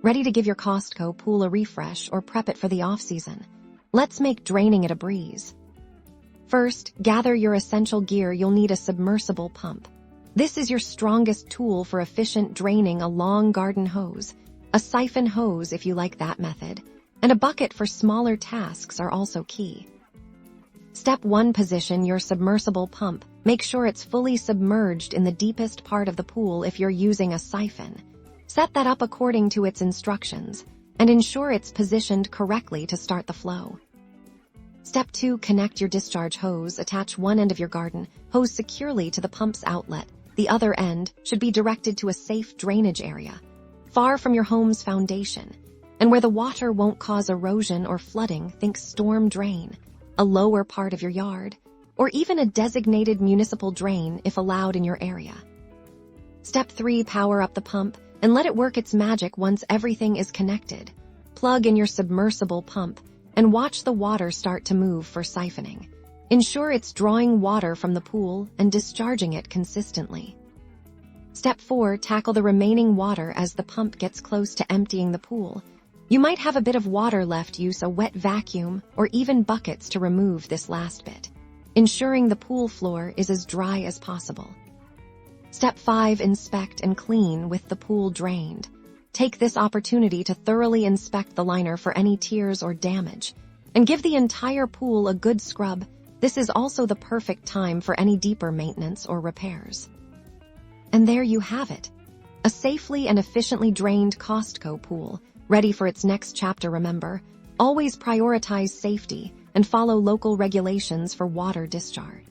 ready to give your Costco pool a refresh or prep it for the off-season. Let's make draining it a breeze. First, gather your essential gear. You'll need a submersible pump. This is your strongest tool for efficient draining. A long garden hose, a siphon hose if you like that method, and a bucket for smaller tasks are also key. Step 1. Position your submersible pump. Make sure it's fully submerged in the deepest part of the pool if you're using a siphon. Set that up according to its instructions, and ensure it's positioned correctly to start the flow. Step 2. Connect your discharge hose. Attach one end of your garden hose securely to the pump's outlet. The other end should be directed to a safe drainage area, far from your home's foundation, and where the water won't cause erosion or flooding. Think storm drain, a lower part of your yard, or even a designated municipal drain if allowed in your area. Step 3. Power up the pump and let it work its magic. Once everything is connected, plug in your submersible pump and watch the water start to move for siphoning. Ensure it's drawing water from the pool and discharging it consistently. Step 4. Tackle the remaining water as the pump gets close to emptying the pool. You might have a bit of water left. Use a wet vacuum or even buckets to remove this last bit, ensuring the pool floor is as dry as possible. Step 5. Inspect and clean with the pool drained. Take this opportunity to thoroughly inspect the liner for any tears or damage, and give the entire pool a good scrub. This is also the perfect time for any deeper maintenance or repairs. And there you have it, a safely and efficiently drained Costco pool, ready for its next chapter. Remember, always prioritize safety and follow local regulations for water discharge.